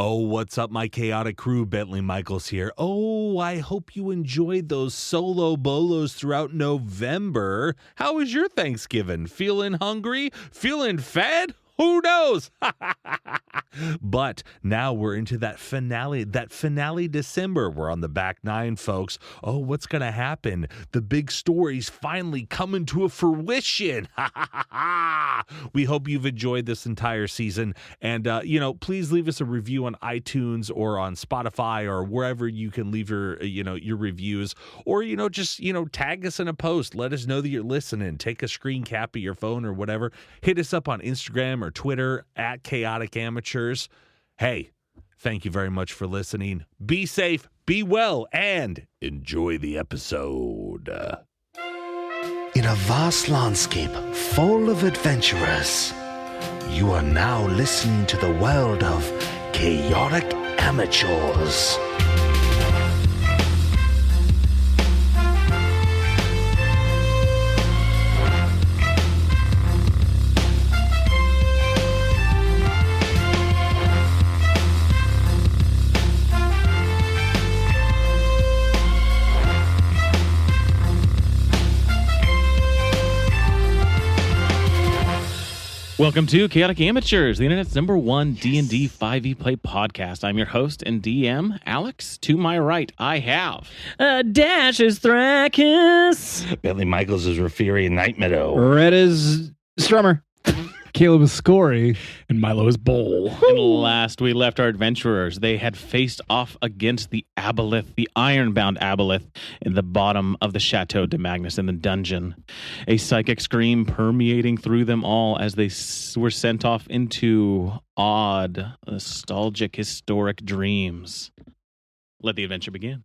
Oh, what's up, my chaotic crew? Bentley Michaels here. Oh, I hope you enjoyed those solo bolos throughout November. How was your Thanksgiving? Feeling hungry? Feeling fed? Who knows? But now we're into that finale December. We're on the back nine, folks. Oh, what's going to happen? The big story's finally coming to a fruition. We hope you've enjoyed this entire season. And, please leave us a review on iTunes or on Spotify or wherever you can leave your reviews. Or, just tag us in a post. Let us know that you're listening. Take a screen cap of your phone or whatever. Hit us up on Instagram or Twitter at Chaotic Amateurs. Hey, thank you very much for listening. Be safe, be well, and enjoy the episode. In a vast landscape full of adventurers, you are now listening to the world of Chaotic Amateurs. Welcome to Chaotic Amateurs, the internet's #1 D&D 5e play podcast. I'm your host and DM, Alex. To my right, I have... Dash is Thrakus. Bentley Michaels is Rafiri Night Meadow. Red is Strummer. Caleb is Scory. And Milo is Bowl. And last we left our adventurers. They had faced off against the Aboleth, the ironbound Aboleth, in the bottom of the Chateau D'Magnus in the dungeon. A psychic scream permeating through them all as they were sent off into odd, nostalgic, historic dreams. Let the adventure begin.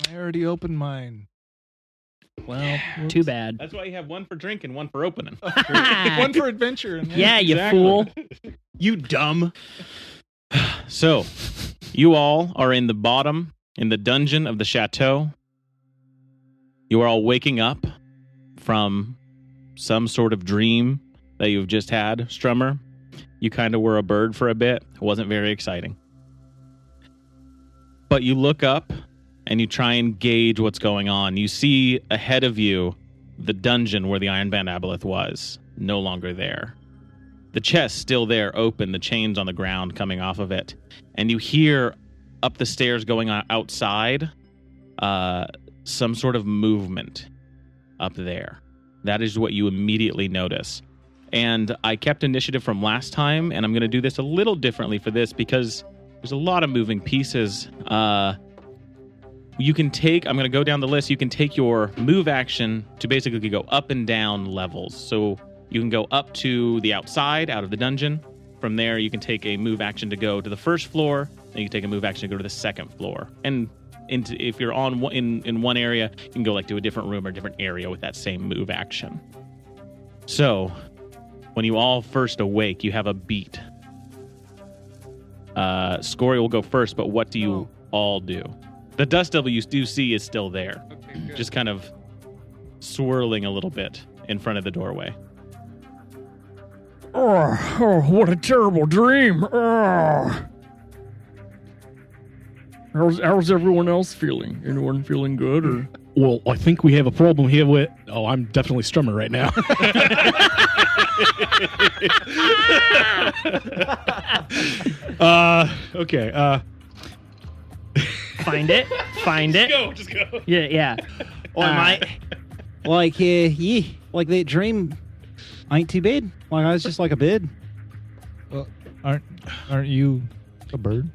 I already opened mine. Well, too bad. That's why you have one for drinking, one for opening. One for adventure. Yeah, you fool. You dumb. So, you all are in the dungeon of the chateau. You are all waking up from some sort of dream that you've just had, Strummer. You kind of were a bird for a bit. It wasn't very exciting. But you look up and you try and gauge what's going on. You see ahead of you the dungeon where the Ironbound Aboleth was, no longer there. The chest still there, open, the chains on the ground coming off of it. And you hear up the stairs going on outside some sort of movement up there. That is what you immediately notice. And I kept initiative from last time, and I'm going to do this a little differently for this because there's a lot of moving pieces. You can take, I'm going to go down the list, you can take your move action to basically go up and down levels. So you can go up to the outside, out of the dungeon. From there, you can take a move action to go to the first floor, and you can take a move action to go to the second floor. And if you're in one area, you can go to a different room or a different area with that same move action. So, when you all first awake, you have a beat. Scory will go first, but what do you all do? The dust devil you do see is still there. Okay, just kind of swirling a little bit in front of the doorway. Oh, what a terrible dream. Oh. How's everyone else feeling? Anyone feeling good? Or? Well, I think we have a problem here with... Oh, I'm definitely Strummer right now. Okay. Find it. Just go. Yeah. Like that dream ain't too bad. Like I was just like a bird. Aren't you a bird?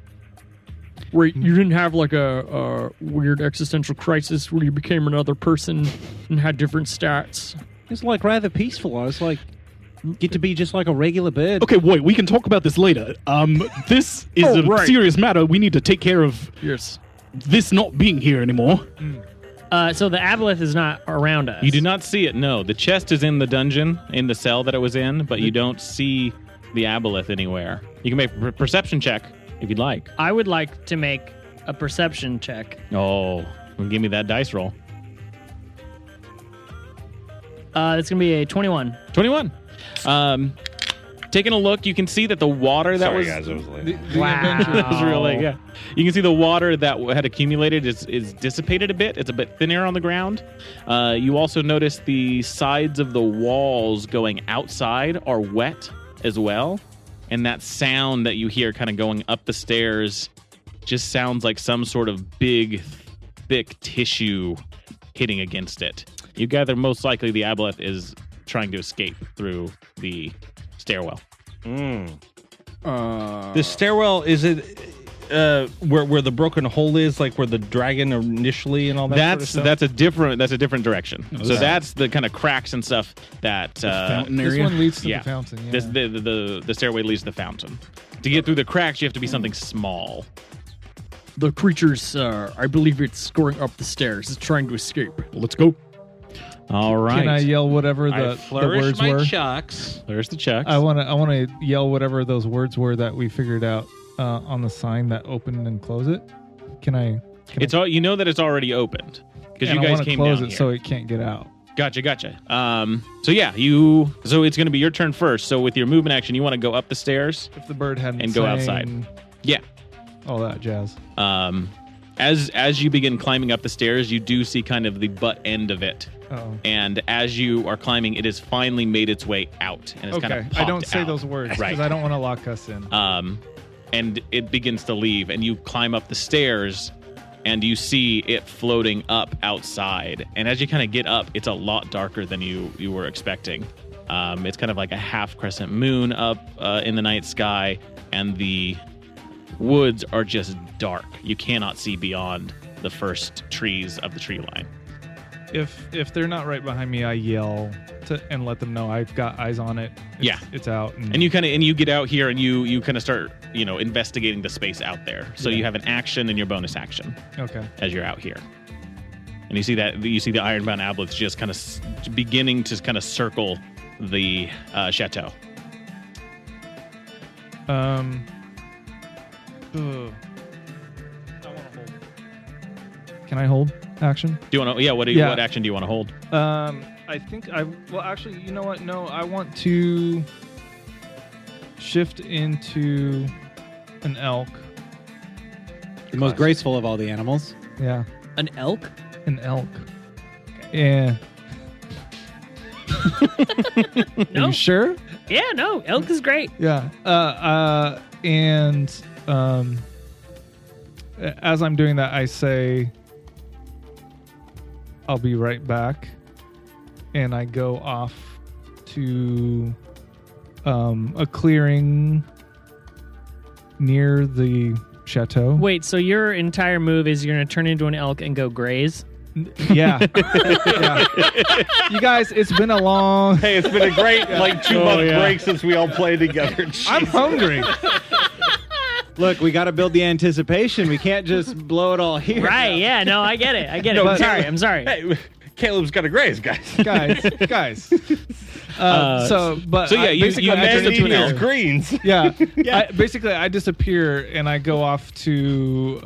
Where you didn't have like a weird existential crisis where you became another person and had different stats. It's like rather peaceful. I was like, get to be just like a regular bird. Okay, wait, we can talk about this later. This is a serious matter. We need to take care of this not being here anymore. So the Aboleth is not around us. You do not see it, no. The chest is in the dungeon, in the cell that it was in, but you don't see the Aboleth anywhere. You can make a perception check if you'd like. I would like to make a perception check. Oh, well, give me that dice roll. It's going to be a 21. 21. taking a look, you can see that the water that Sorry, guys, I was late. That was real late, yeah. You can see the water that had accumulated is dissipated a bit. It's a bit thinner on the ground. You also notice the sides of the walls going outside are wet as well. And that sound that you hear kind of going up the stairs just sounds like some sort of big, thick tissue hitting against it. You gather most likely the aboleth is trying to escape through the stairwell. The stairwell, is it where the broken hole is, like where the dragon initially and all that? That's a different direction. So that's the kind of cracks and stuff that fountain This area. one leads to the fountain. Yeah. the stairway leads to the fountain. To get through the cracks, you have to be something small. The creature's, I believe it's going up the stairs. It's trying to escape. Let's go. All right. Can I yell whatever I the flourish words my were? chucks. There's the checks. I want to yell whatever those words were that we figured out on the sign that opened and close it. Can I? It's all, you know that it's already opened because you I guys wanna came close down it here. so it can't get out. Gotcha. So yeah, so it's going to be your turn first. So with your movement action, you want to go up the stairs. If the bird hadn't And go sang outside. Yeah. all that jazz. As you begin climbing up the stairs, you do see kind of the butt end of it. Oh. And as you are climbing, it has finally made its way out and it's kind Okay, of popped I don't say out. those words because Right. I don't want to lock us in. And it begins to leave, and you climb up the stairs, and you see it floating up outside. And as you kind of get up, it's a lot darker than you were expecting. It's kind of like a half crescent moon up in the night sky, and the woods are just dark. You cannot see beyond the first trees of the tree line. If they're not right behind me, I yell and let them know I've got eyes on it. It's out. And you get out here, and you kind of start investigating the space out there. So you have an action and your bonus action. Okay. As you're out here, and you see the ironbound aboleth just kind of beginning to kind of circle the chateau. I want to hold. Can I hold action? Do you want to? Yeah. What action do you want to hold? I think actually, you know what? No, I want to shift into an elk. The most graceful of all the animals. Yeah, An elk? an elk. Yeah. Are No. you sure? Yeah, no. Elk is great. Yeah. And as I'm doing that, I say, I'll be right back. And I go off to a clearing near the chateau. Wait, so your entire move is you're going to turn into an elk and go graze? Yeah. Yeah. You guys, it's been a long... Hey, it's been a great 2-month break since we all played together. I'm hungry. Look, we got to build the anticipation. We can't just blow it all here. Right, yeah, no, I get it. No, but- I'm sorry. Hey, Caleb's got a graze, guys. guys. So yeah, you Man to eating an his elk. greens. Yeah. I disappear and I go off to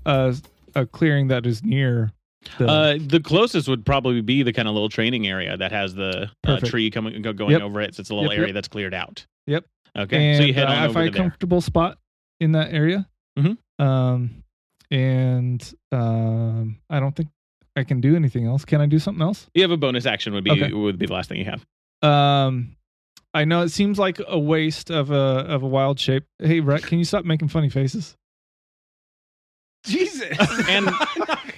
a clearing that is near. The closest would probably be the kind of little training area that has the tree going Yep. over it. So it's a little Yep, area yep. that's cleared out. Yep. Okay. And, So you head on I over find to a there. comfortable spot in that area. Mhm. I don't think I can do anything else. Can I do something else? You have a bonus action would be Okay. the last thing you have. I know it seems like a waste of a wild shape. Hey, Rhett, can you stop making funny faces? Jesus. And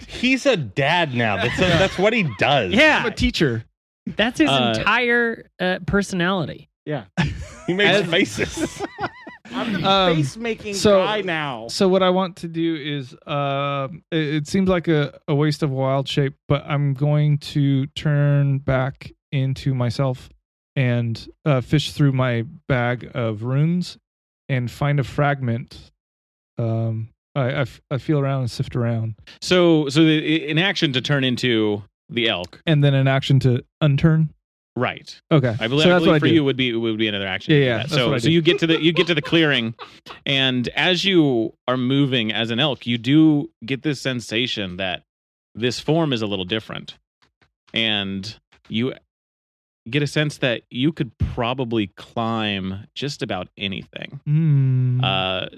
He's a dad now. That's what he does. I'm Yeah, a teacher. that's his entire personality. He makes faces. I'm the Um, face-making so- guy now. So what I want to do is, it seems like a waste of a wild shape, but I'm going to turn back into myself and fish through my bag of runes and find a fragment. I feel around and sift around, so in action to turn into the elk, and then an action to unturn. right? Okay, I believe, so that's what I for do. you would be another action. Yeah, to do yeah, that. that's what I So do. you get to the clearing, and as you are moving as an elk, you do get this sensation that this form is a little different, and you get a sense that you could probably climb just about anything.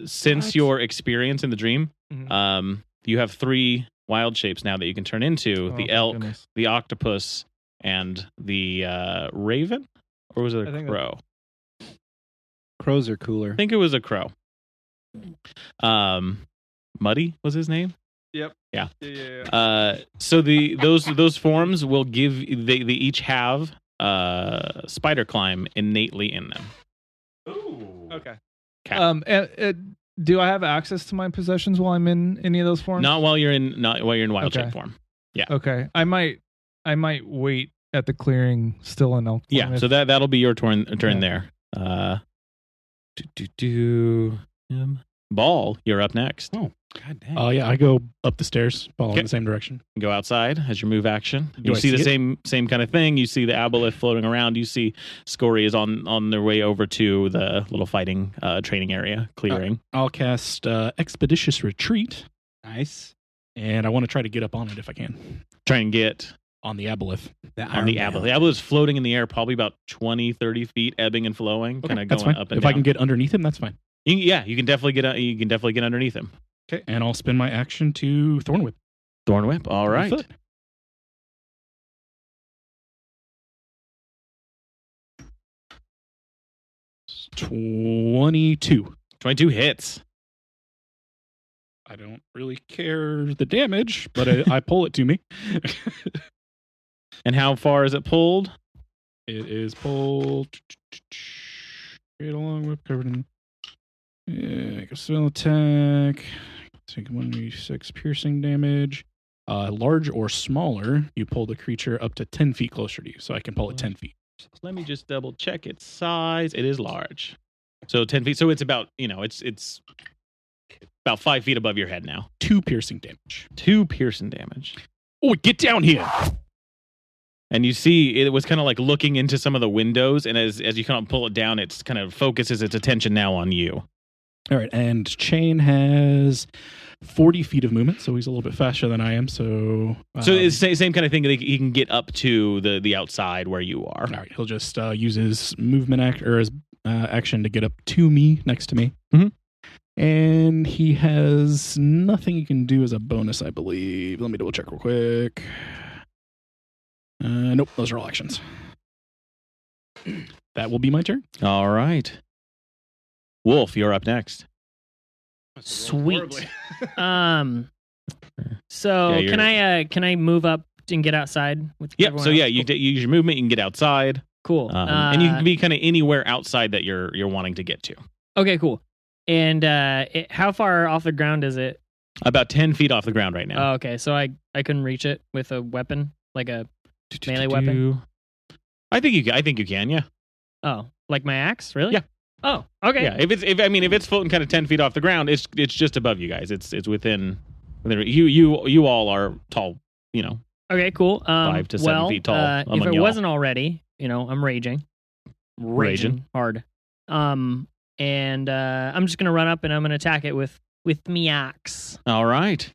Since your experience in the dream, you have 3 wild shapes now that you can turn into: the elk, the octopus, and the raven. Or was it a crow? Crows are cooler. I think it was a crow. Muddy was his name. Yep. Yeah. So those forms will give they each have spider climb innately in them. Ooh. Okay. Do I have access to my possessions while I'm in any of those forms? Not while you're in wild shape form. Yeah. Okay. I might wait at the clearing still in elk form. Yeah. So that'll be your turn there. Ball, you're up next. Oh, god dang. Yeah, I go up the stairs, following the same direction. Go outside as your move action. Do You I see the see same kind of thing. You see the aboleth floating around. You see Scory is on their way over to the little fighting training area clearing. I'll cast Expeditious Retreat. Nice. And I want to try to get up on it if I can. Try and get on the aboleth. On the aboleth. The aboleth is floating in the air, probably about 20, 30 feet, ebbing and flowing, kind of going up and down. If I can get underneath him, that's fine. You can definitely get. You can definitely get underneath him. Okay, and I'll spend my action to Thorn Whip. Thorn Whip. All right. 22. 22 hits. I don't really care the damage, but I pull it to me. And how far is it pulled? It is pulled straight along with covered in. Make a spell attack. Take 1d6 piercing damage. Large or smaller, you pull the creature up to 10 feet closer to you, so I can pull it 10 feet. Let me just double check its size. It is large, so 10 feet. So it's about it's about 5 feet above your head now. 2 piercing damage. 2 piercing damage. Oh, get down here! And you see it was kind of like looking into some of the windows, and as you kind of pull it down, it's kind of focuses its attention now on you. All right, and Chain has 40 feet of movement, so he's a little bit faster than I am. So it's the same kind of thing. He can get up to the outside where you are. All right, he'll just use his movement his action to get up to me, next to me. Mm-hmm. And he has nothing he can do as a bonus, I believe. Let me double check real quick. Nope, those are all actions. That will be my turn. All right. Wolf, you're up next. Sweet. So can I move up and get outside with everyone so else? you use your movement, you can get outside. Cool. And you can be kind of anywhere outside that you're wanting to get to. Okay, cool. And how far off the ground is it? About 10 feet off the ground right now. Oh, okay, so I couldn't reach it with a weapon, like a melee weapon? I think you can, yeah. Oh, like my axe? Really? Yeah. Oh, okay. Yeah, if it's floating kind of 10 feet off the ground, it's just above you guys. It's within you all are tall, Okay, cool. 5 to 7 feet tall. If it wasn't already, I'm raging hard. And I'm just gonna run up and I'm gonna attack it with me axe. All right.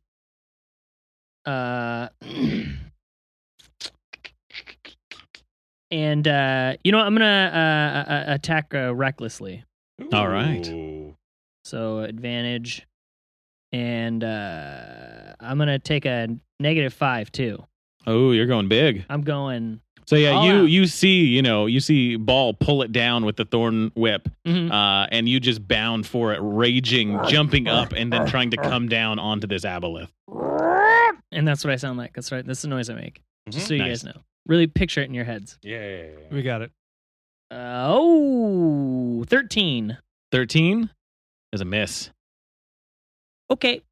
And I'm gonna attack recklessly. All right. So advantage, and I'm gonna take a -5 too. Oh, you're going big. I'm going. So yeah, you see Ball pull it down with the thorn whip, and you just bound for it, raging, jumping up, and then trying to come down onto this aboleth. And that's what I sound like. That's right. That's the noise I make. Just so you guys know. Really picture it in your heads. Yeah. We got it. 13. 13 is a miss. Okay.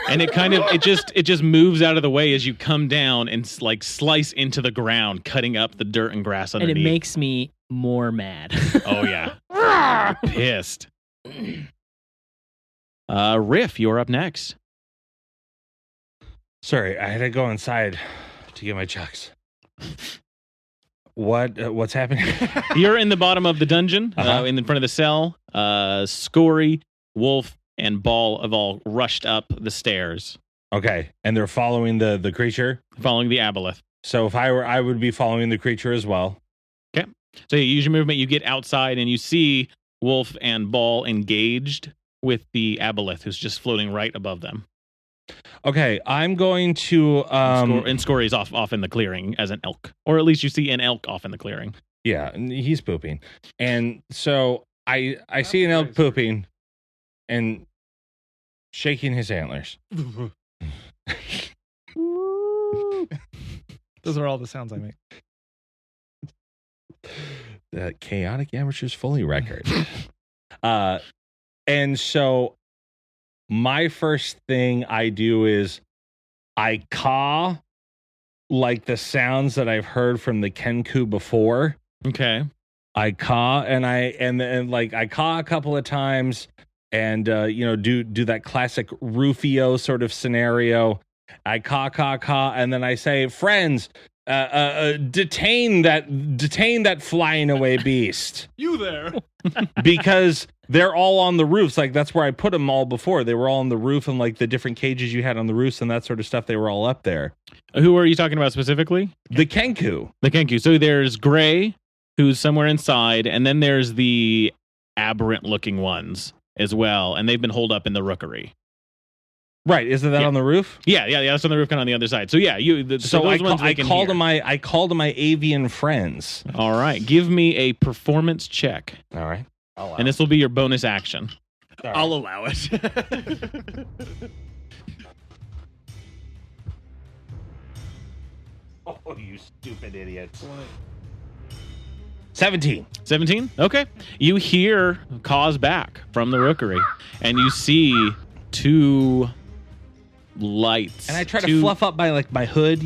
And it just moves out of the way as you come down and like slice into the ground, cutting up the dirt and grass underneath. And it makes me more mad. Oh yeah. You're pissed. Riff, you're up next. Sorry, I had to go inside to get my chucks. What's happening? You're in the bottom of the dungeon, in front of the cell. Scory, Wolf, and Ball have all rushed up the stairs. Okay, and they're following the creature? Following the aboleth. So if I would be following the creature as well. So you use your movement, you get outside, and you see Wolf and Ball engaged with the aboleth who's just floating right above them. Okay, I'm going to and Scory's off in the clearing as an elk, or at least you see an elk off in the clearing. Yeah, he's pooping, and so I see an elk pooping and shaking his antlers. Those are all the sounds I make. The Chaotic Amateurs Fully record. And so my first thing I do is I caw like the sounds that I've heard from the Kenku before. Okay. I caw and I caw a couple of times and do that classic Rufio sort of scenario. I caw, and then I say, friends, detain that flying away beast. You there? Because they're all on the roofs. Like, that's where I put them all before. They were all on the roof, and like the different cages you had on the roofs and that sort of stuff, they were all up there. Who are you talking about specifically? The Kenku. The Kenku. So there's Gray, who's somewhere inside, and then there's the aberrant-looking ones as well, and they've been holed up in the rookery. Right, isn't that on the roof? Yeah, that's on the roof, kind of on the other side. So yeah, I called to my avian friends. All right, give me a performance check. All right, and this will be your bonus action. Right. I'll allow it. Oh, you stupid idiots! 17. 17. Okay, you hear calls back from the rookery, and you see two lights, and I try to fluff up my hood,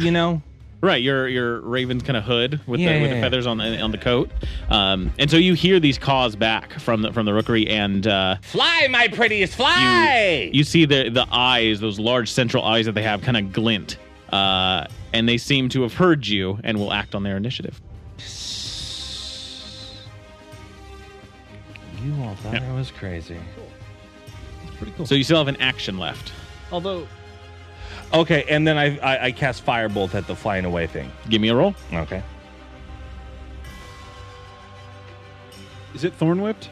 right, your raven's kind of hood with the feathers on the coat, and so you hear these caws back from the rookery, and fly, my prettiest, fly. You see the eyes, those large central eyes that they have, kind of glint, and they seem to have heard you and will act on their initiative. You all thought I was crazy. It's pretty cool. So you still have an action left. Although. Okay, and then I cast Firebolt at the flying away thing. Give me a roll. Okay. Is it thorn whipped?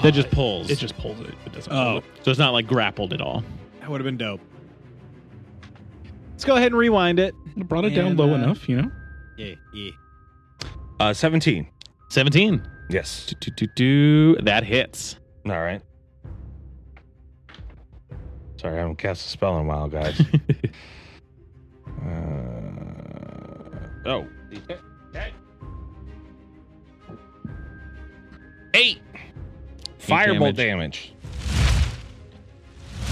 That just pulls. It just pulls it. It doesn't. Oh, so it's not like grappled at all. That would have been dope. Let's go ahead and rewind it. It brought it down low enough, Yeah. 17. 17. Yes. That hits. All right. Sorry, I haven't cast a spell in a while, guys. Okay. 8. Firebolt damage.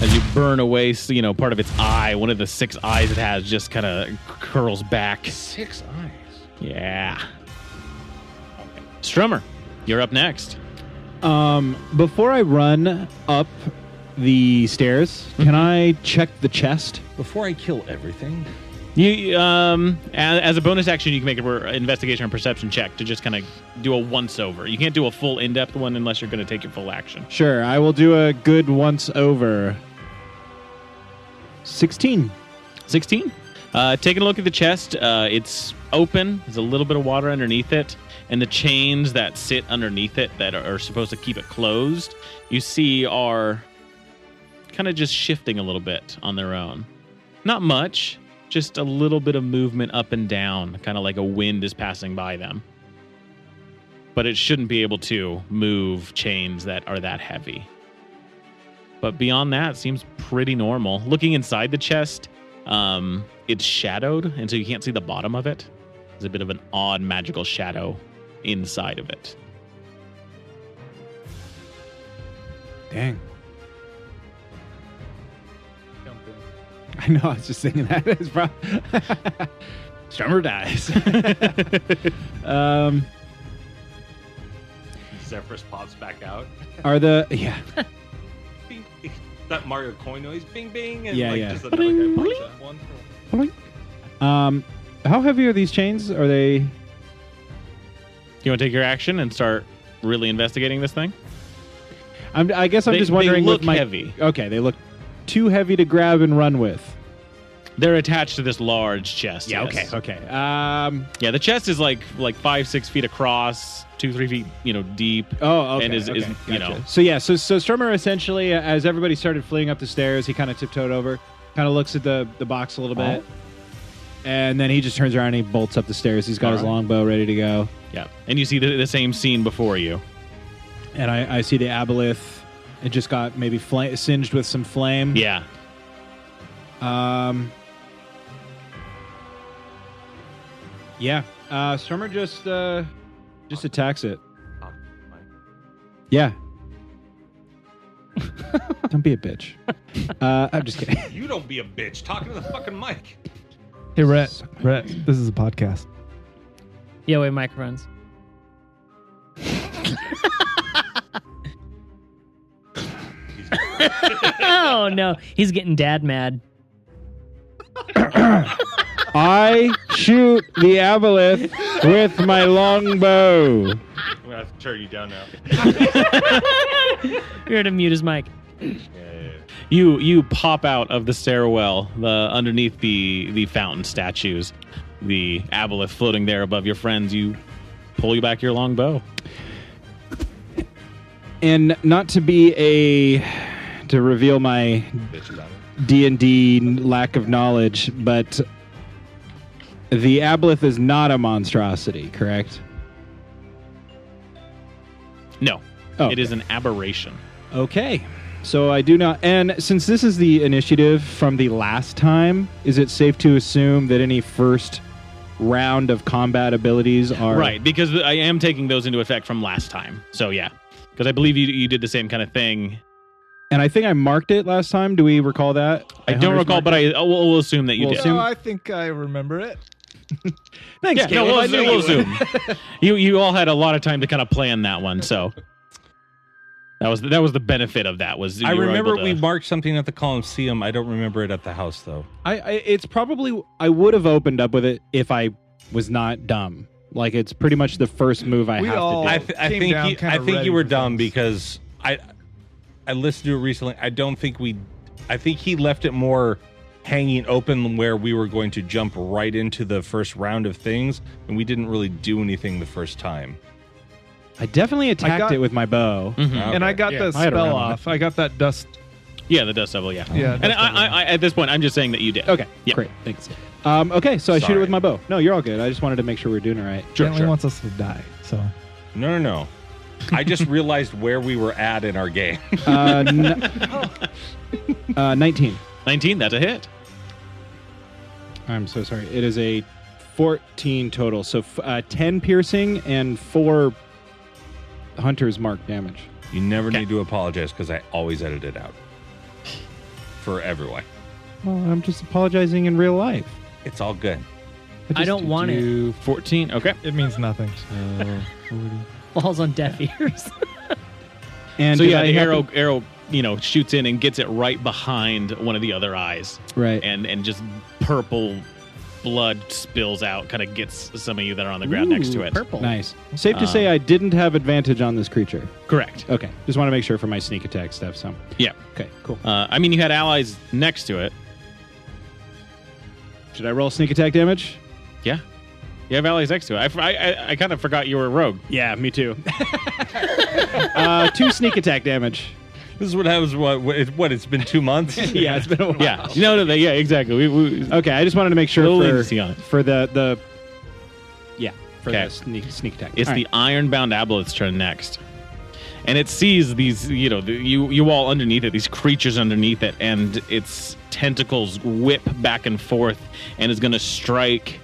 As you burn away, part of its eye, one of the 6 eyes it has just kind of curls back. 6 eyes? Yeah. Okay. Strummer, you're up next. Before I run up the stairs, can I check the chest? Before I kill everything? You, as a bonus action, you can make an investigation or perception check to just kind of do a once-over. You can't do a full in-depth one unless you're going to take your full action. Sure, I will do a good once-over. 16. 16? Taking a look at the chest, it's open. There's a little bit of water underneath it. And the chains that sit underneath it that are supposed to keep it closed, you see are kind of just shifting a little bit on their own. Not much, just a little bit of movement up and down, kind of like a wind is passing by them. But it shouldn't be able to move chains that are that heavy. But beyond that, it seems pretty normal. Looking inside the chest, it's shadowed, and so you can't see the bottom of it. There's a bit of an odd magical shadow inside of it. Dang. I know, I was just thinking that. It's Strummer dies. Zephyrus pops back out. Are the... Yeah. Bing, bing. That Mario coin noise. Bing, bing. And just another guy pops out. One. How heavy are these chains? Are they... You want to take your action and start really investigating this thing? I guess I'm just wondering... They look with my... heavy. Okay, they look too heavy to grab and run with. They're attached to this large chest. Yeah. yes. Okay. Yeah, the chest is like 5-6 feet across, 2-3 feet, deep. Oh, okay. And is Gotcha. So yeah, so Stormer essentially, as everybody started fleeing up the stairs, he kind of tiptoed over, kind of looks at the box a little bit, and then he just turns around and he bolts up the stairs. He's got his longbow ready to go. Yeah, and you see the same scene before you. And I see the aboleth. It just got maybe singed with some flame. Yeah. Yeah. Stormer just attacks it. Yeah. Don't be a bitch. I'm just kidding. You don't be a bitch. Talking to the fucking mic. Hey, Rhett, this is a podcast. Yeah, wait, microphones. Oh no, he's getting dad mad. I shoot the aboleth with my longbow. I'm gonna have to turn you down now. You're to mute his mic. You pop out of the stairwell, underneath the fountain statues, the aboleth floating there above your friends. You pull back your long bow. And not to to reveal my D&D lack of knowledge, but the aboleth is not a monstrosity, correct? No, Oh, it is an aberration. Okay. So I do not. And since this is the initiative from the last time, is it safe to assume that any first round of combat abilities are Right, because I am taking those into effect from last time. So yeah, because I believe you did the same kind of thing. And I think I marked it last time. Do we recall that? I don't recall, but we'll assume that you did. No, I think I remember it. Thanks, Yeah, no, we'll assume. You all had a lot of time to kind of plan that one, so that was the benefit of that. Was I you were remember able to- we marked something at the Coliseum. I don't remember it at the house though. It's probably I would have opened up with it if I was not dumb. Like it's pretty much the first move I have to do. I came think down you, kinda I think ready you were for dumb things. because I listened to it recently. I don't think I think he left it more hanging open where we were going to jump right into the first round of things, and we didn't really do anything the first time. I definitely attacked it with my bow. Mhm. And I got the I had a spell round on off. I got that dust. Yeah, the dust devil. Yeah, Yeah, And dust devil. I at this point, I'm just saying that you did. Okay, Yeah. great, thanks. Okay, so I shoot it Sorry. with my bow. No, you're all good. I just wanted to make sure we're doing it right. Bentley wants us to die. So No. I just realized where we were at in our game. 19. 19. That's a hit. I'm so sorry. It is a 14 total. So 10 piercing and 4 hunter's mark damage. You never need to apologize because I always edit it out for everyone. Well, I'm just apologizing in real life. It's all good. I don't want it. 14. Okay. it means nothing. Falls on deaf ears. And So did yeah, I the happen- arrow shoots in and gets it right behind one of the other eyes, Right. and just purple blood spills out, kind of gets some of you that are on the ground next to it. Purple. Nice. Safe to say I didn't have advantage on this creature. Correct. Okay. Just want to make sure for my sneak attack stuff. So. Yeah. Okay, cool. I mean, you had allies next to it. Should I roll sneak attack damage? Yeah. You have allies next to it. I kind of forgot you were a rogue. Yeah, me too. 2 sneak attack damage. This is what happens. What? It's been 2 months. Yeah, it's been a while. Yeah. No, yeah, exactly. We Okay, I just wanted to make sure Little for leniency on it. for the the Okay. sneak attack. It's All the iron-bound aboleth's turn next. And it sees these, you all underneath it, these creatures underneath it, and its tentacles whip back and forth and is going to strike,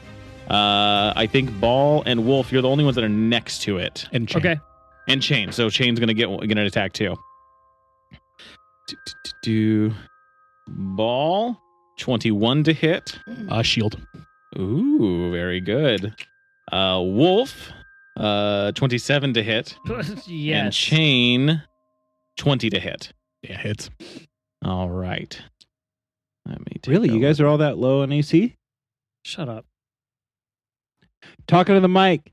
I think, Ball and Wolf. You're the only ones that are next to it. And chain. Okay. And Chain. So Chain's going to get an attack too. Ball, 21 to hit. Shield. Ooh, very good. Wolf, 27 to hit. And Yes. Chain, 20 to hit. Yeah, hits. All right. Let me take Really, you over. guys are all that low on AC? Shut up. Talking to the mic.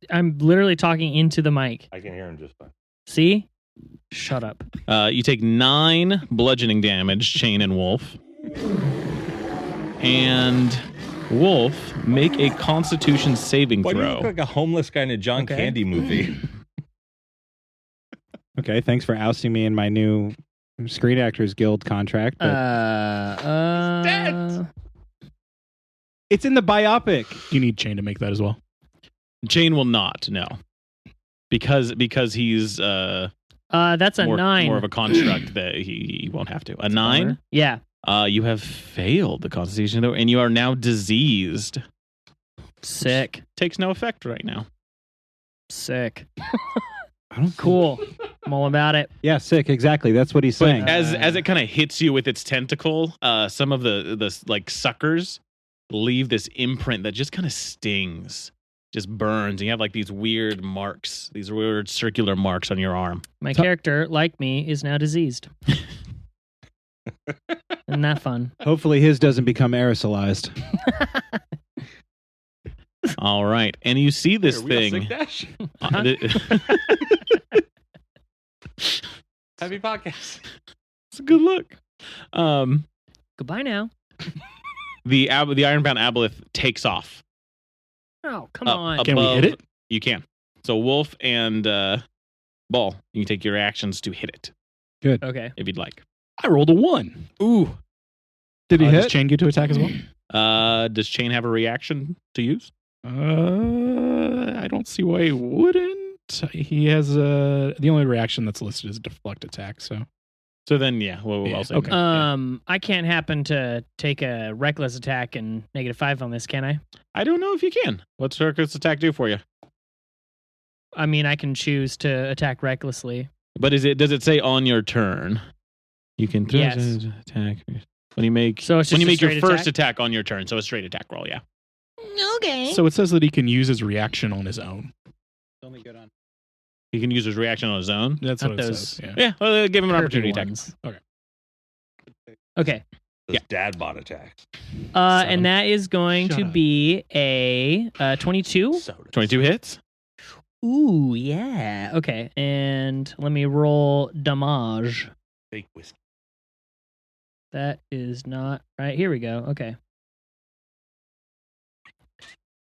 I'm literally talking into the mic. I can hear him just fine. See? Shut up. You take 9 bludgeoning damage, Chain and Wolf. and Wolf, make a Constitution saving Why do you throw. look like a homeless guy in a John Candy movie? Okay, thanks for ousting me in my new Screen Actors Guild contract. But it's in the biopic. You need Chain to make that as well. Jane will not, no. Because he's that's a more 9. of a construct that he won't have to. A 9? Yeah. You have failed the Constitution, though, and you are now diseased. Sick. Takes no effect right now. Sick. I don't Cool. I'm all about it. Yeah, sick. Exactly. That's what he's But saying. as it kind of hits you with its tentacle, some of the like suckers leave this imprint that just kind of stings, just burns, and you have like these weird marks, these weird circular marks on your arm. My character, like me, is now diseased. Isn't that fun? Hopefully his doesn't become aerosolized. All right, and you see this Are we all thing. sick, Dash? Happy podcast. It's a good look. Goodbye now. The ironbound aboleth takes off. Oh, come on. Can we hit it? You can. So Wolf and Ball, you can take your actions to hit it Good. Okay. if you'd like. I rolled a 1. Ooh. Did he Does hit? Chain get to attack as well? Does Chain have a reaction to use? I don't see why he wouldn't. He has the only reaction that's listed is deflect attack. So So then, yeah, we'll Yeah, also. okay. I can't happen to take a reckless attack and -5 on this, can I? I don't know if you can. What's reckless attack do for you? I mean, I can choose to attack recklessly. But does it say on your turn? You can Yes. attack when you make So it's just when you a make your straight first attack? attack on your turn. So a straight attack roll, yeah. Okay. so it says that he can use his reaction on his own. Only good on. He can use his reaction on his own. That's Not what it those- says. Yeah. Yeah, well, give him an Curvy opportunity attack. ones. Okay. Okay. Those dad bod attacks. And that is going Shut to up. be a 22. 22 hits. Ooh, yeah. Okay. And let me roll damage. Fake whiskey. That is not right. Here we go. Okay.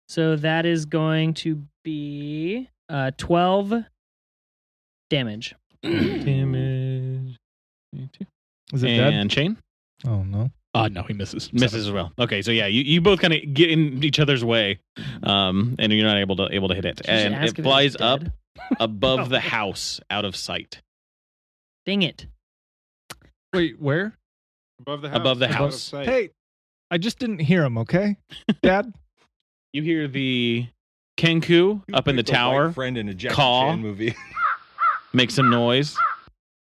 So that is going to be 12 damage. Damage. Is it dead? And Chain Oh no. No, he misses. misses as well. Okay, so yeah, you both kind of get in each other's way, and you're not able to hit it, Did you just and ask it if flies was up dead? above the house, out of sight. Dang it. Wait, where? Above the Above the house. Hey, I just didn't hear him. Okay, Dad. You hear the Kenku up in the Like white tower friend in a Jackie caw. Chan movie. make some noise.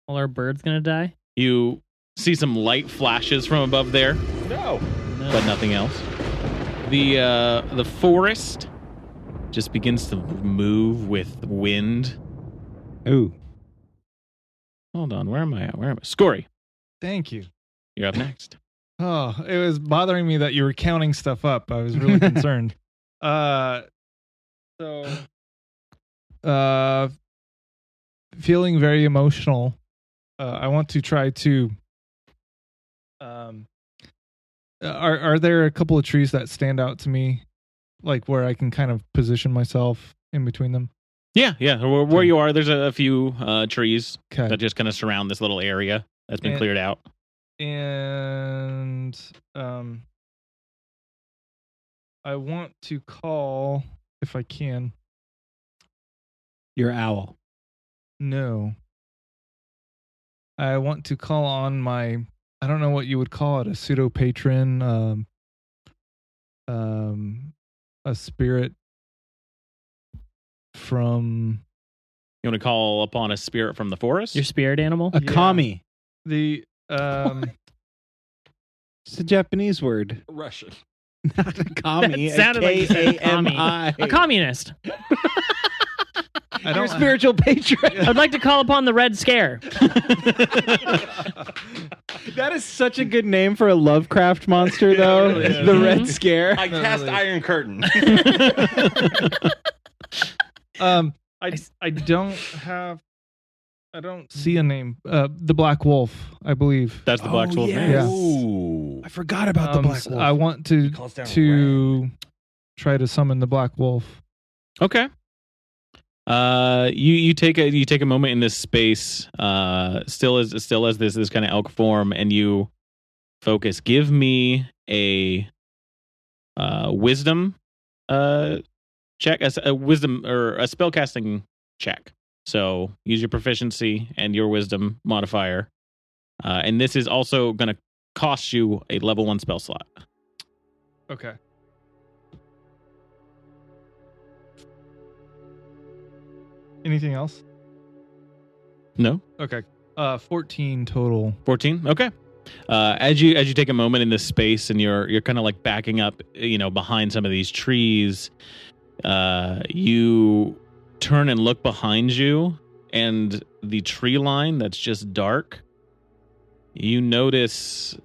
All our birds gonna die? You see some light flashes from above there, No. but nothing else. The forest just begins to move with wind. Ooh. Hold on, where am I at? Scory, Thank you. you're up next. Oh, it was bothering me that you were counting stuff up. I was really concerned. Feeling very emotional. I want to try to. Are there a couple of trees that stand out to me, like where I can kind of position myself in between them? Yeah. Where you are, there's a few trees Okay. that just kind of surround this little area that's been And- cleared out. And I want to call, if I can. Your owl. No. I want to call on my, I don't know what you would call it, a pseudo patron, a spirit from You want to call upon a spirit from the forest? Your spirit animal? A Yeah. kami. the It's a Japanese word. Russian. Not a kami. It sounded like you said K-A-M-I. A communist. I Your don't spiritual patron. I'd like to call upon the Red Scare. That is such a good name for a Lovecraft monster, though. really is. The Red Scare. I cast Iron Curtain. I don't see a name. The Black Wolf, I believe. That's the Black Wolf. yeah. Ooh. I forgot about the Black Wolf. I want to try to summon the Black Wolf. Okay. You take a moment in this space, still as this kind of elk form, and you focus. Give me a wisdom check, a wisdom or a spellcasting check. So use your proficiency and your wisdom modifier, and this is also going to cost you a level 1 spell slot. Okay. Anything else? No. Okay. 14 total. 14. Okay. As you take a moment in this space and you're kind of like backing up, behind some of these trees, you turn and look behind you, and the tree line that's just dark. You notice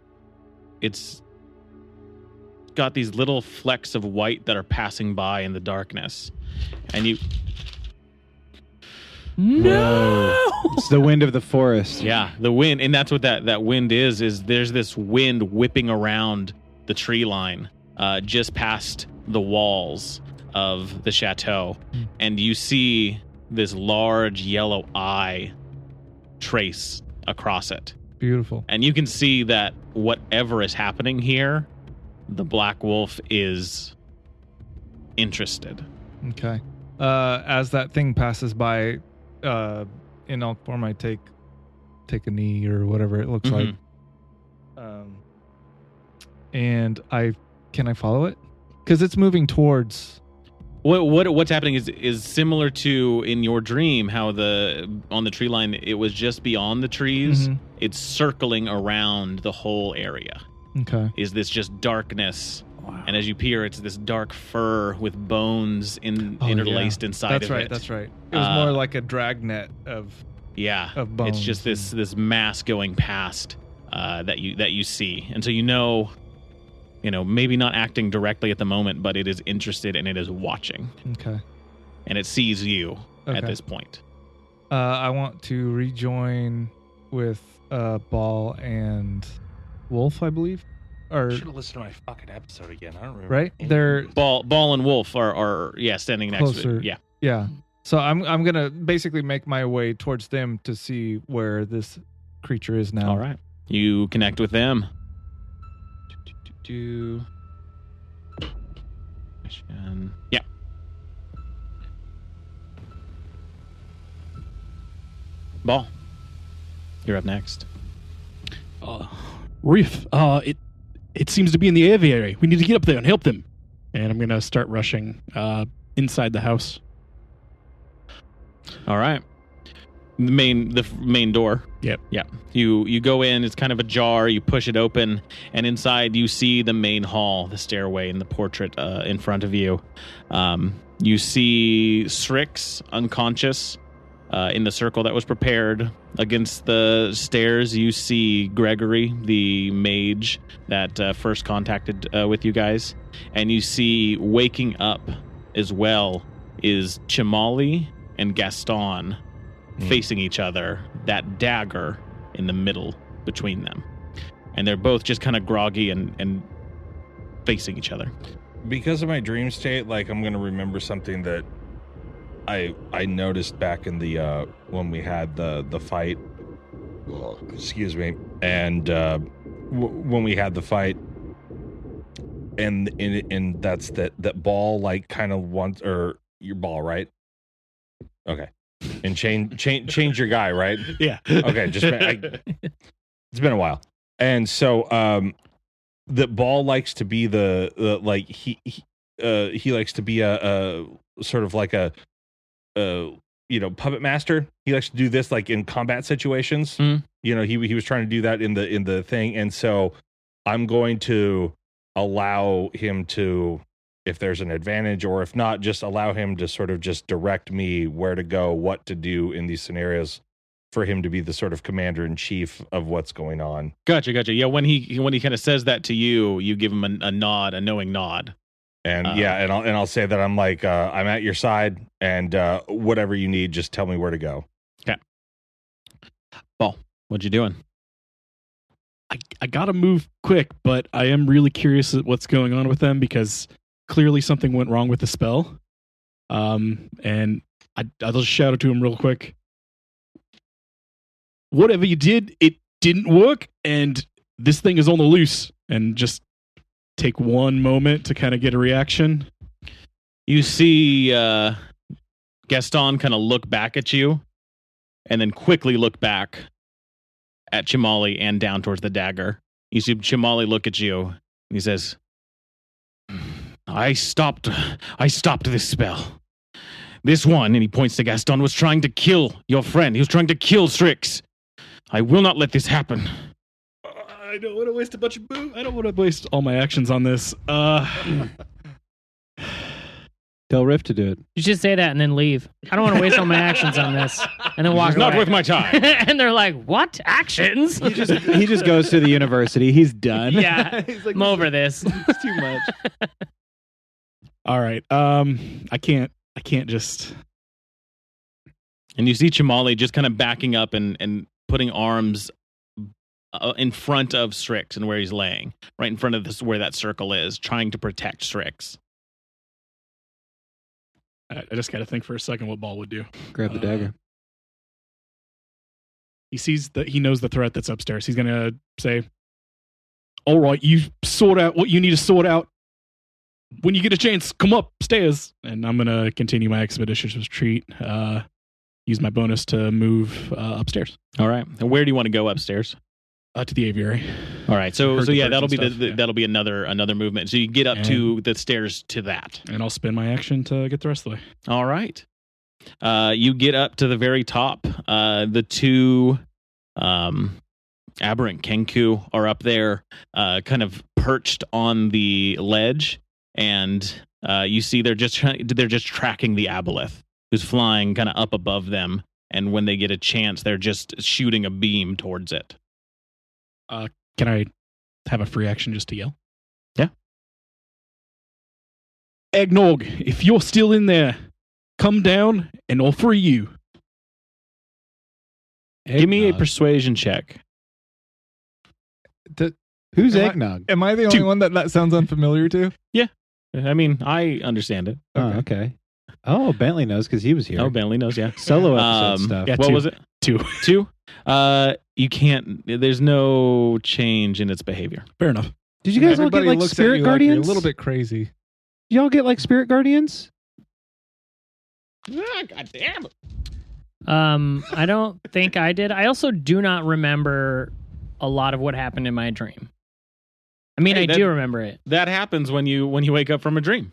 it's got these little flecks of white that are passing by in the darkness, and you. No, it's the wind of the forest. Yeah, the wind, and that's what that wind is there's this wind whipping around the tree line, just past the walls of the chateau, and you see this large yellow eye trace across it. Beautiful. And you can see that whatever is happening here, the Black Wolf is interested. Okay. As that thing passes by, in elk form, I take a knee or whatever it looks like. And can I follow it? Because it's moving towards. What's happening is similar to in your dream how on the tree line it was just beyond the trees. Mm-hmm. It's circling around the whole area. Okay. Is this just darkness? Wow. And as you peer, it's this dark fur with bones interlaced inside of it. That's right. It was more like a dragnet of bones. It's just this mass going past that you see, and so maybe not acting directly at the moment, but it is interested and it is watching. Okay. And it sees you at this point. I want to rejoin with Ball and Wolf, I believe. I should have listened to my fucking episode again. I don't remember. Right? They're Ball and Wolf are standing next to it. Yeah. Yeah. So I'm gonna basically make my way towards them to see where this creature is now. All right. You connect with them. Yeah. Ball. You're up next. Reef, it seems to be in the aviary. We need to get up there and help them. And I'm going to start rushing inside the house. All right. The main door. Yep. Yeah. You go in, it's kind of ajar, you push it open, and inside you see the main hall, the stairway, and the portrait in front of you. You see Strix unconscious in the circle that was prepared. Against the stairs, you see Gregory, the mage that first contacted with you guys. And you see waking up as well is Chimali and Gaston facing each other, that dagger in the middle between them. And they're both just kind of groggy and facing each other. Because of my dream state, I'm going to remember something that I noticed back in the when we had the fight. Excuse me. And when we had the fight, and that's that Ball kind of wants, or your Ball, right? Okay. And change your guy, right? Yeah. Okay. It's been a while, and so that Ball likes to be he likes to be a sort of like a puppet master. He likes to do this in combat situations. He was trying to do that in the thing, and so I'm going to allow him to, if there's an advantage, or if not, just allow him to sort of just direct me where to go, what to do in these scenarios, for him to be the sort of commander in chief of what's going on. Gotcha. Yeah, when he kind of says that to you, you give him a nod, a knowing nod. And and I'll say that I'm I'm at your side, and whatever you need, just tell me where to go. Okay. Ball, what you doing? I gotta move quick, but I am really curious at what's going on with them because clearly something went wrong with the spell. And I'll just shout it to him real quick. Whatever you did, it didn't work, and this thing is on the loose. And just take one moment to kind of get a reaction. You see Gaston kind of look back at you, and then quickly look back at Chimali and down towards the dagger. You see Chimali look at you, and he says, I stopped this spell. This one, and he points to Gaston, was trying to kill your friend. He was trying to kill Strix. I will not let this happen. I don't want to waste a bunch of boo. I don't want to waste all my actions on this. Tell Riff to do it. You should say that and then leave. I don't want to waste all my actions on this. And then walk It's away. not worth my time. And they're like, what? Actions? He just goes to the university. He's done. Yeah. He's like, I'm over this. It's too much. All right. I can't just. And you see Chimali just kind of backing up and putting arms in front of Strix and where he's laying, right in front of this where that circle is, trying to protect Strix. I just got to think for a second what Ball would do. Grab the dagger. He knows the threat that's upstairs. He's gonna say, "All right, you sort out what you need to sort out. When you get a chance, come upstairs." And I'm gonna continue my expeditious retreat. Use my bonus to move upstairs. All right. And where do you want to go upstairs? To the aviary. All right. So Heard the yeah, birds that'll and be stuff, yeah. that'll be another movement. So you get up to the stairs to that. And I'll spend my action to get the rest of the way. All right. You get up to the very top. The two aberrant Kenku are up there, kind of perched on the ledge, and you see they're just tracking the aboleth, who's flying kind of up above them. And when they get a chance, they're just shooting a beam towards it. Can I have a free action just to yell? Yeah. Eggnog, if you're still in there, come down and I'll free you. Give me a persuasion check. Who's Eggnog? Am I the only one that sounds unfamiliar to? Yeah. I mean, I understand it. Oh, okay. Oh, Bentley knows because he was here. Oh, Bentley knows, yeah. Solo episode stuff. Yeah, What two. was it? Two? You can't, there's no change in its behavior. Fair enough. Did you guys all get Everybody like looks at spirit you like guardians? you're a little bit crazy. Y'all get like spirit guardians? God damn it. I don't think I did. I also do not remember a lot of what happened in my dream. I mean, Hey, I that- do remember it. That happens when you wake up from a dream.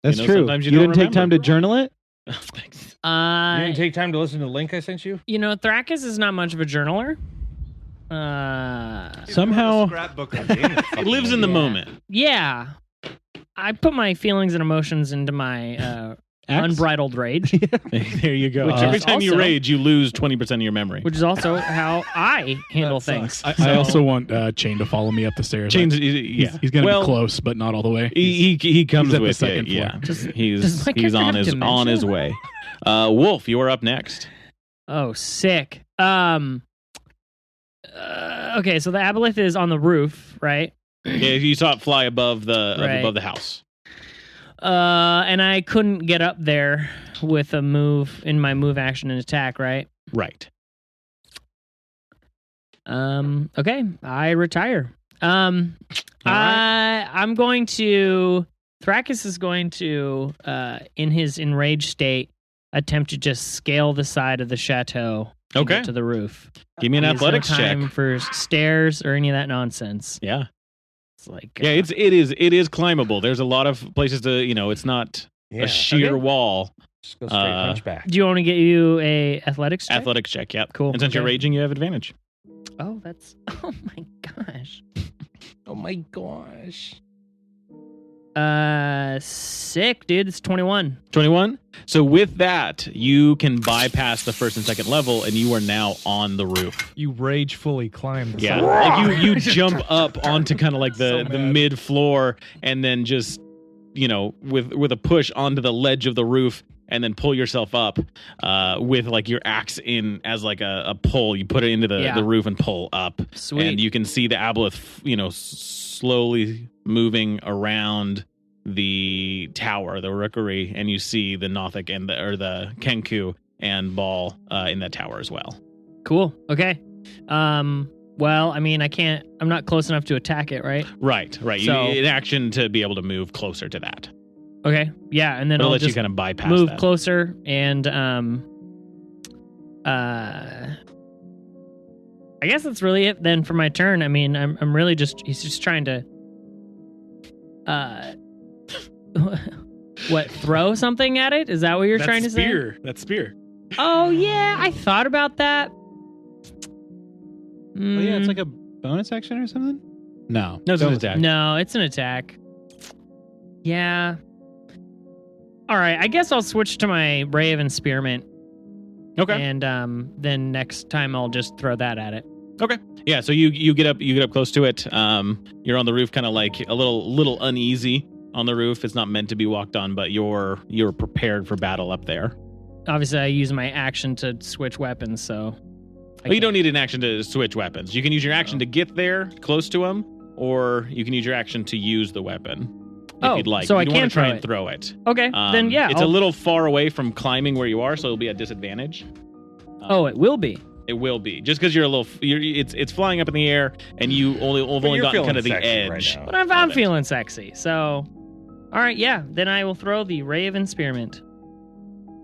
That's You know, true. sometimes you you don't didn't take time remember. to journal it? Thanks. You didn't take time to listen to the link I sent you? You know, Thrakis is not much of a journaler. Somehow, Scrapbook on Game of It lives in the Yeah. moment. Yeah. I put my feelings and emotions into my unbridled rage, There you go. Which Every is time you also- rage, you lose 20% of your memory. which is also how I handle That things. sucks. I also want Chain to follow me up the stairs. Change, He's going to be close, but not all the way. He comes He's at the with second you. floor. Yeah, Does he's my character on have his dementia? way. Wolf, you are up next. Oh, sick. Okay, so the aboleth is on the roof, right? Yeah, you saw it fly above the house. And I couldn't get up there with a move in my move action and attack, right? Right. Okay, I retire. I'm going to Thrakis is going to in his enraged state attempt to just scale the side of the chateau to Okay. get to the roof. Give me an There's athletics no time check. for stairs or any of that nonsense. Yeah. It's like Yeah, it is climbable. There's a lot of places to, it's not a sheer wall. Just go straight hunchback. Do you want to get you a athletics check? Athletics check, yep. Cool. And since you're Okay. raging, you have advantage. Oh, that's oh my gosh. Oh my gosh. Sick, dude. It's 21. 21. So with that, you can bypass the first and second level, and you are now on the roof. You ragefully climb. The Yeah, side. like you jump up onto kind of like the So mad. mid floor, and then just with a push onto the ledge of the roof, and then pull yourself up with like your axe in as like a pull. You put it into the roof and pull up. Sweet. And you can see the aboleth, slowly moving around the tower, the rookery, and you see the Nothic and the Kenku and Ball in that tower as well. Cool. Okay. Well, I mean, I'm not close enough to attack it, right? Right. So- You need action to be able to move closer to that. Okay. Yeah, and then It'll I'll let just you kind of bypass move that. closer and I guess that's really it then for my turn. I mean, I'm really he's just trying to throw something at it? Is that what you're trying to say? That's spear. Oh yeah, I thought about that. Oh, yeah, it's like a bonus action or something? No. No, it's an attack. No, it's an attack. Yeah. All right, I guess I'll switch to my Ray of Enspearment. Okay. And then next time I'll just throw that at it. Okay. Yeah, so you get up close to it. You're on the roof, kind of like a little uneasy on the roof. It's not meant to be walked on, but you're prepared for battle up there. Obviously, I use my action to switch weapons, so... Well, you don't need an action to switch weapons. You can use your action to get there, close to him, or you can use your action to use the weapon if you'd like. So you I don't can want to try throw and it. throw it. Okay, then yeah. It's a little far away from climbing where you are, so it'll be at disadvantage. It will be. It will be just because it's flying up in the air, and you've only gotten kind of the edge. But I'm feeling sexy, so... All right, yeah. Then I will throw the Ray of Enspearment.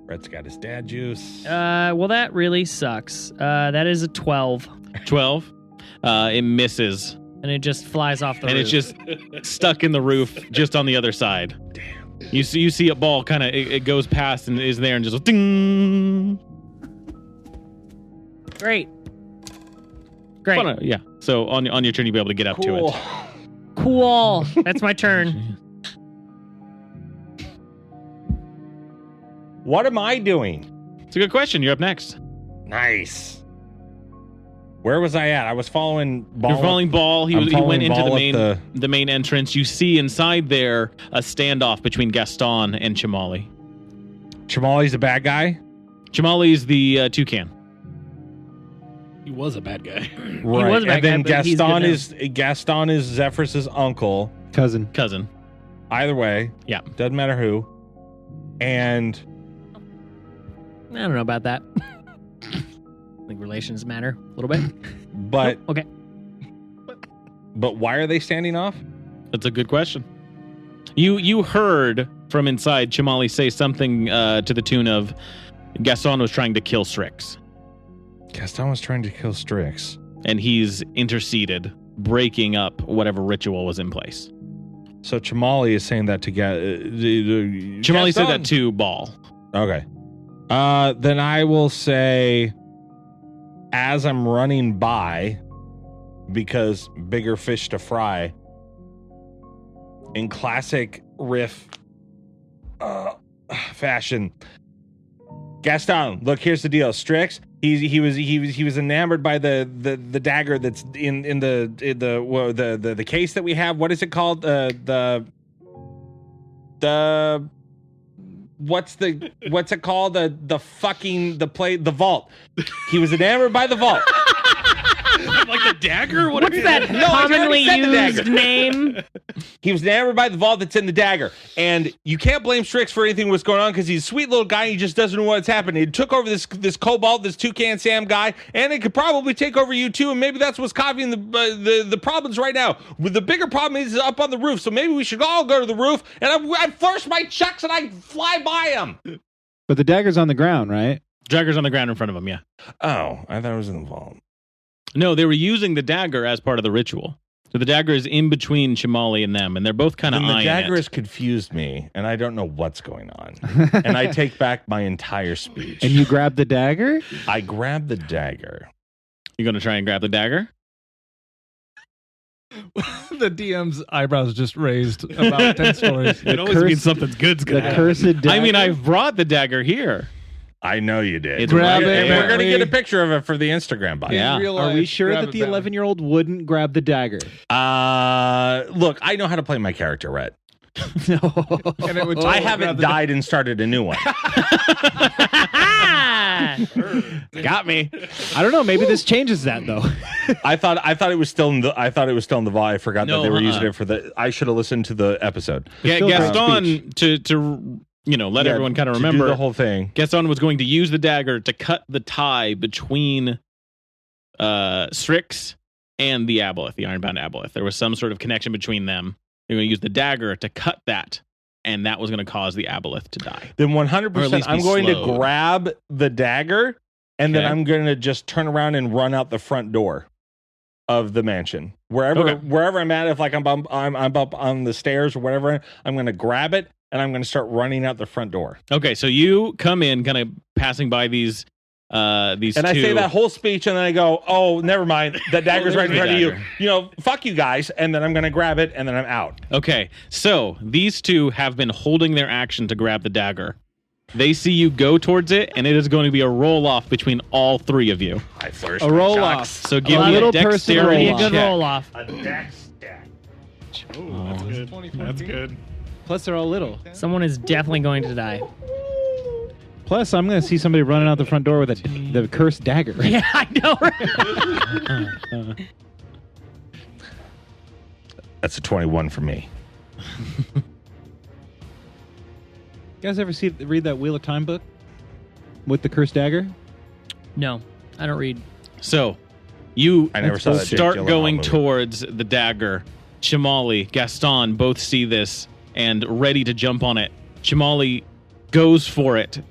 Brett's got his dad juice. Well, that really sucks. That is a 12. 12. It misses. And it just flies off the roof. And it's just stuck in the roof, just on the other side. Damn. You see a ball kind of it goes past and is there and just ding. Great. Yeah. So on your turn, you'll be able to get up to it. Cool. That's my turn. What am I doing? It's a good question. You're up next. Nice. Where was I at? I was following Ball. You're following Ball. He went into Ball the main entrance. You see inside there a standoff between Gaston and Chamali. Chamali's a bad guy? Chamali's the toucan. He was a bad guy. Right. He was a bad and then guy, but he's good Gaston is Zephyrus's uncle. Cousin. Either way. Yeah. Doesn't matter who. And I don't know about that. I think relations matter a little bit. But okay. But why are they standing off? That's a good question. You heard from inside Chamali say something to the tune of Gaston was trying to kill Strix. Gaston was trying to kill Strix. And he's interceded, breaking up whatever ritual was in place. So Chamali is saying that to Chamali said that to Ball. Okay. Then I will say, as I'm running by, because bigger fish to fry, in classic Riff fashion, Gaston, look, here's the deal. Strix, he was enamored by the dagger that's in the case that we have. What is it called? What's it called? The vault. He was enamored by the vault. Like the dagger? What's that commonly used name? He was enamored by the vault that's in the dagger. And you can't blame Strix for anything what's going on because he's a sweet little guy. He just doesn't know what's happening. He took over this Cobalt, this Toucan Sam guy, and it could probably take over you too. And maybe that's what's causing the problems right now. The bigger problem is up on the roof. So maybe we should all go to the roof. And I flourish my chucks and I fly by him. But the dagger's on the ground, right? Dagger's on the ground in front of him, yeah. Oh, I thought it was in the vault. No, they were using the dagger as part of the ritual. So the dagger is in between Chamali and them, and they're both kind of eyeing it. The dagger has confused me, and I don't know what's going on. And I take back my entire speech. And you grab the dagger? I grab the dagger. You going to try and grab the dagger? The DM's eyebrows just raised about 10 stories. It always means something's good's The gonna happen. cursed dagger? I mean, I've brought the dagger here. I know you did. It's Grab right it, And there. we're going to get a picture of it for the Instagram bio. Yeah. Are we sure that the 11-year-old wouldn't grab the dagger? Look, I know how to play my character, Rhett. No. And it would I haven't died and started a new one. Got me. I don't know. Maybe this changes that though. I thought it was still in the vault. I forgot No, that they were using it for the. I should have listened to the episode. Yeah, Still Gaston to let Yeah, everyone kind of to do remember the whole thing. Gaston was going to use the dagger to cut the tie between Strix and the Aboleth, the Ironbound Aboleth. There was some sort of connection between them. They're going to use the dagger to cut that, and that was going to cause the Aboleth to die. Then Or at 100%, least be I'm going slowed. to grab the dagger, and then Okay. I'm going to just turn around and run out the front door of the mansion. Wherever I'm at, if like I'm up on the stairs or whatever, I'm going to grab it and I'm going to start running out the front door. Okay, so you come in, kind of passing by these And two. I say that whole speech, and then I go, "Oh, never mind. That dagger's right in front of you. Dagger. Fuck you guys." And then I'm going to grab it, and then I'm out. Okay, so these two have been holding their action to grab the dagger. They see you go towards it, and it is going to be a roll-off between all three of you. I flourish. A roll off. So give A me little a dexterity Be a good check. roll off. A dex stack. Oh, that's good. That's good. Plus, they're all little. Someone is definitely going to die. Plus, I'm going to see somebody running out the front door with the cursed dagger. Yeah, I know. Right? That's a 21 for me. You guys ever read that Wheel of Time book with the cursed dagger? No, I don't read. So you I never saw that Jake start Gyllenhaal going movie. towards the dagger. Chimali, Gaston both see this and ready to jump on it. Chimali goes for it,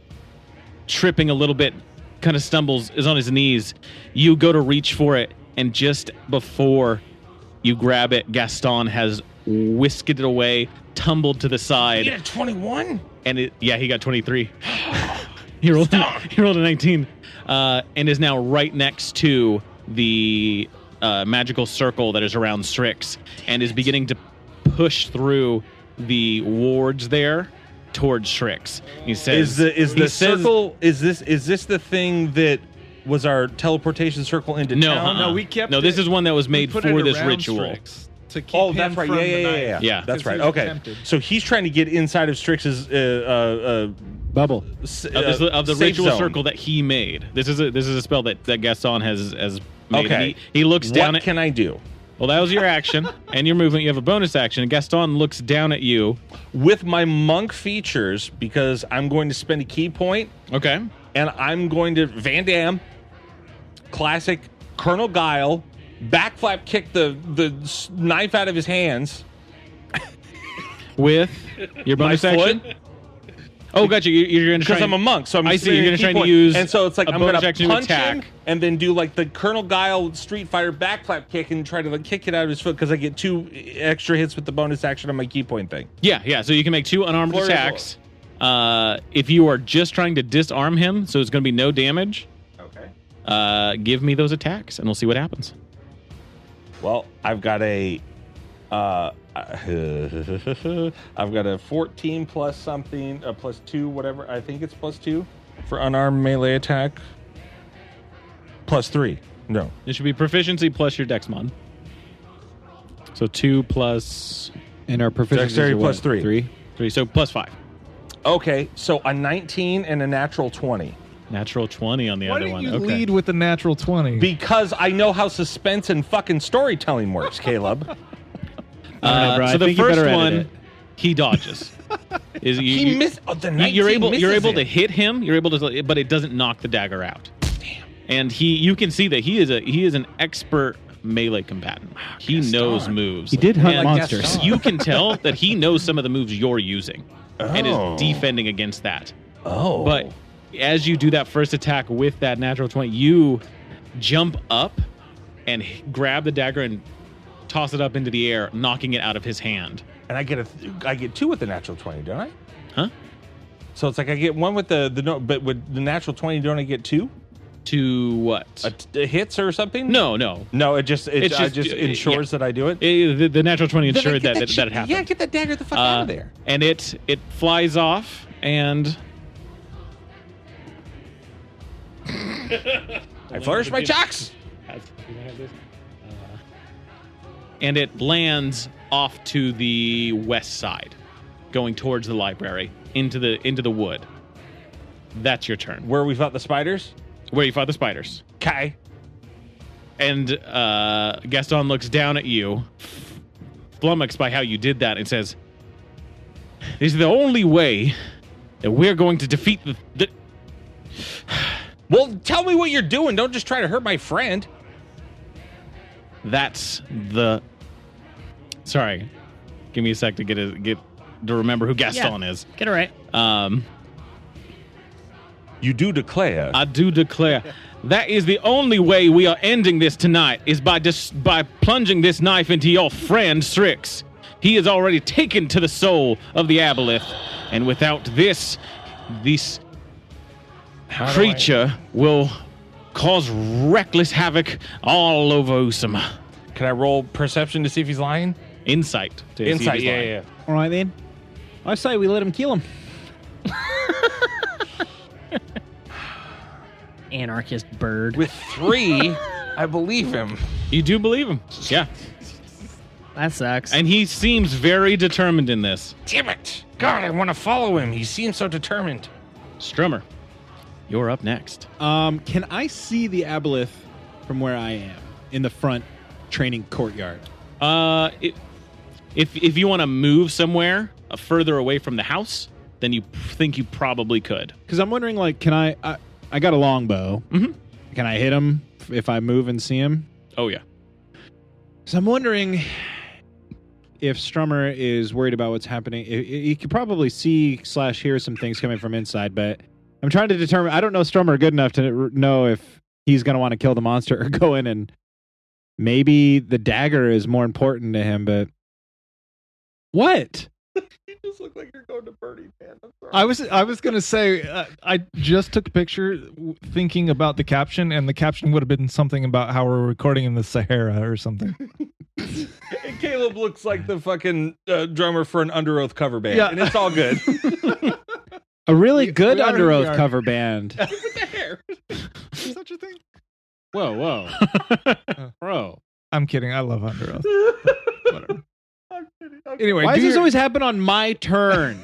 tripping a little bit, kind of stumbles, is on his knees. You go to reach for it, and just before you grab it, Gaston has whisked it away, tumbled to the side. You get a 21? And he got 23. he rolled a 19. And is now right next to the magical circle that is around Strix, and is beginning to push through the wards there towards Strix. He says, Is the circle is this the thing that was our teleportation circle into No, town? No, we kept No, this it- is one that was we made put for it this around ritual. Strix to keep Oh, him that's right. from the Yeah. knife. Yeah. That's 'Cause right. he was Okay. tempted. So he's trying to get inside of Strix's Bubble. Of the safe ritual zone. circle that he made. This is a spell that Gaston has made. Okay. He looks down What at. can I do Well, that was your action and your movement. You have a bonus action. Gaston looks down at you. with my monk features because I'm going to spend a key point Okay. and I'm going to Van Damme, classic Colonel Guile, backflap kick the knife out of his hands. With your bonus My action. foot. Oh, gotcha. You're going to try. Because I'm a monk, so I'm I see. spending You're a gonna key try to point. use and so it's like a I'm going bonus to action to punch him attack. and then do like the Colonel Guile Street Fighter backflap kick and try to like kick it out of his foot because I get 2 extra hits with the bonus action on my key point thing. Yeah. So you can make 2 unarmed Flurry of attacks. If you are just trying to disarm him, so it's going to be no damage. Okay. Give me those attacks, and we'll see what happens. Well, I've got a I've got a 14 plus something, plus 2, whatever. I think it's plus 2 for unarmed melee attack. Plus 3. No. It should be proficiency plus your dex mod. So 2 plus And our proficiency Dexterity is plus what? 3. 3, so plus 5. Okay, so a 19 and a natural 20. Natural 20 on the Why other didn't one. you Okay. lead with the natural 20? Because I know how suspense and fucking storytelling works, Caleb. I don't know, bro. So I the think you first better edit one, it. he dodges. He missed. Oh, the 19 You're able misses to it. hit him. You're able to, but it doesn't knock the dagger out. Damn. And you can see that he is an expert melee combatant. He knows moves. He did hunt And monsters. You can tell that he knows some of the moves you're using and Oh. is defending against that. Oh. But as you do that first attack with that natural 20, you jump up and grab the dagger and toss it up into the air, knocking it out of his hand. And I get 2 with the natural 20, don't I? Huh? So it's like I get 1 with but with the natural 20, don't I get 2? To what? Hits or something? No. No, it just just- ensures that I do it. The natural 20 Then I ensured get that shit- it happened. Yeah, get that dagger the fuck out of there. And it flies off and I flourish my chocks. and it lands off to the west side. going towards the library into the wood. That's your turn. Where we fought the spiders? Where you fought the spiders. Okay. And Gaston looks down at you, flummoxed by how you did that, and says, "This is the only way that we're going to defeat the." Well, tell me what you're doing. Don't just try to hurt my friend. That's the. Sorry, give me a sec to get to remember who Gaston is. Get it right. You do declare. I do declare. That is the only way we are ending this tonight, is by plunging this knife into your friend Strix. He is already taken to the soul of the aboleth, and without this creature will cause reckless havoc all over Usama. Can I roll perception to see if he's lying? Insight. To see if Insight, he's yeah, lying. yeah. All right, then. I say we let him kill him. Anarchist bird. With 3, I believe him. You do believe him. Yeah. That sucks. And he seems very determined in this. Damn it. God, I want to follow him. He seems so determined. Strummer, you're up next. Can I see the aboleth from where I am in the front training courtyard? If you want to move somewhere further away from the house, then you think you probably could. Because I'm wondering, like, can I got a longbow. Mm-hmm. Can I hit him if I move and see him? Oh, yeah. So I'm wondering if Strummer is worried about what's happening. He could probably see/hear some things coming from inside, but I'm trying to determine. I don't know Strummer good enough to know if he's going to want to kill the monster or go in, and maybe the dagger is more important to him, but what? You just look like you're going to Burning Man. I'm sorry. I was gonna say I just took a picture thinking about the caption, and the caption would have been something about how we're recording in the Sahara or something. And Caleb looks like the fucking drummer for an Under Oath cover band, Yeah. and it's all good. A really good we are Under who we Oath are. cover band. With the hair. Such a thing. Whoa, bro. I'm kidding. I love Under Oath. Whatever. I'm kidding. Anyway, Why does this always happen on my turn?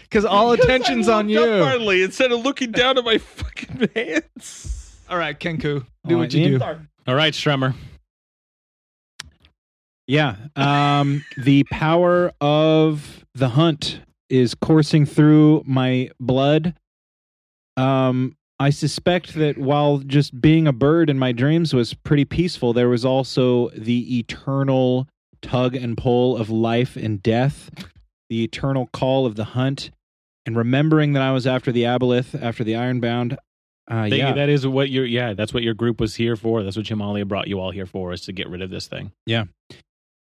Because all attention's I on looked you. up finally, instead of looking down at my fucking hands. All right, Kenku, do All what right, you Ian? do. All right, Strummer. Yeah. The power of the hunt is coursing through my blood. I suspect that while just being a bird in my dreams was pretty peaceful, there was also the eternal tug and pull of life and death, the eternal call of the hunt, and remembering that I was after the aboleth, after the ironbound. Yeah. That is what that's what your group was here for. That's what Himalaya brought you all here for, is to get rid of this thing. Yeah.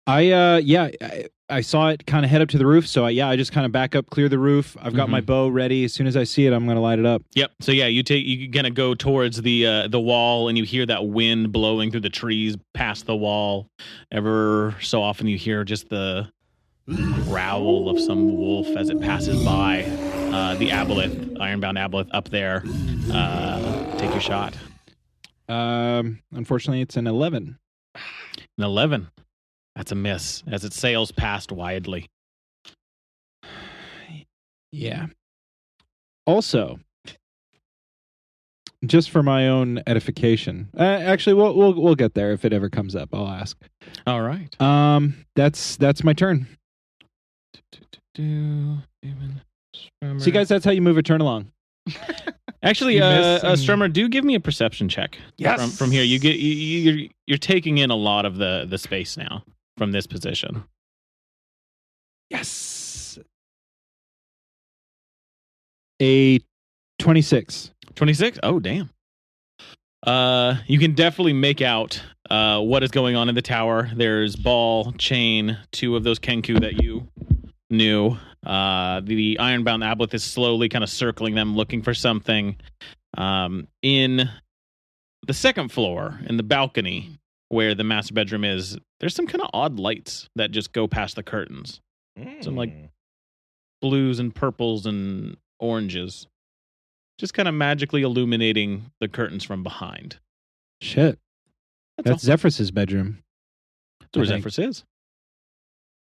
I saw it kind of head up to the roof, so I just kind of back up, clear the roof. I've got my bow ready. As soon as I see it, I'm going to light it up. Yep. So yeah, you kind of go towards the wall, and you hear that wind blowing through the trees past the wall. Ever so often, you hear just the growl of some wolf as it passes by. The aboleth, ironbound aboleth, up there. Take your shot. Unfortunately, it's an 11. An 11. That's a miss, as it sails past widely. Yeah. Also, just for my own edification, actually, we'll get there if it ever comes up. I'll ask. All right. That's my turn. See, guys, that's how you move a turn along. Actually, Strummer, do give me a perception check. Yes. From here, you're taking in a lot of the space now from this position. Yes. A 26. 26? Oh, damn. You can definitely make out what is going on in the tower. There's Ball, Chain, two of those Kenku that you knew. The ironbound aboleth is slowly kind of circling them, looking for something. In the second floor, in the balcony where the master bedroom is, there's some kind of odd lights that just go past the curtains. Some like blues and purples and oranges, just kind of magically illuminating the curtains from behind. Shit. That's Zephyrus's bedroom. That's where I think. Zephyrus is.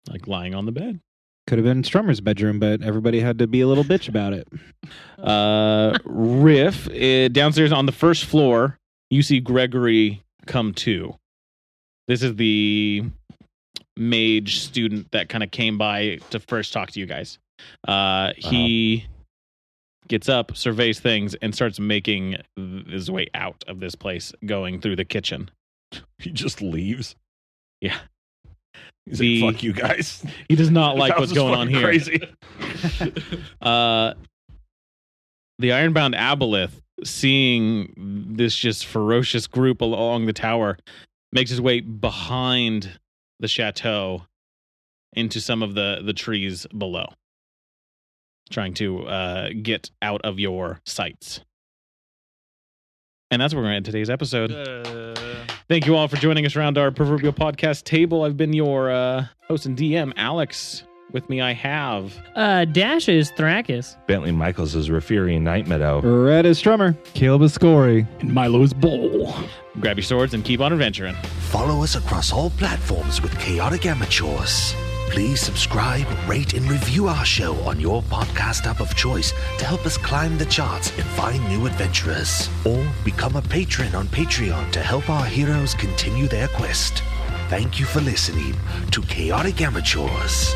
Like lying on the bed. Could have been Strummer's bedroom, but everybody had to be a little bitch about it. Riff, downstairs on the first floor, you see Gregory come to. This is the mage student that kind of came by to first talk to you guys. He gets up, surveys things, and starts making his way out of this place, going through the kitchen. He just leaves. Yeah. He's like, fuck you guys. He does not like what's going on here. Crazy. The Ironbound Aboleth, seeing this just ferocious group along the tower, makes his way behind the chateau into some of the trees below, trying to get out of your sights. And that's where we're going to end today's episode. Thank you all for joining us around our proverbial podcast table. I've been your host and DM, Alex. With me, I have... Dash is Thrakis. Bentley Michaels is Rafiri Night Meadow. Red is Strummer. Caleb Ascori. And Milo's Bowl. Grab your swords and keep on adventuring. Follow us across all platforms with Chaotic Amateurs. Please subscribe, rate, and review our show on your podcast app of choice to help us climb the charts and find new adventurers. Or become a patron on Patreon to help our heroes continue their quest. Thank you for listening to Chaotic Amateurs.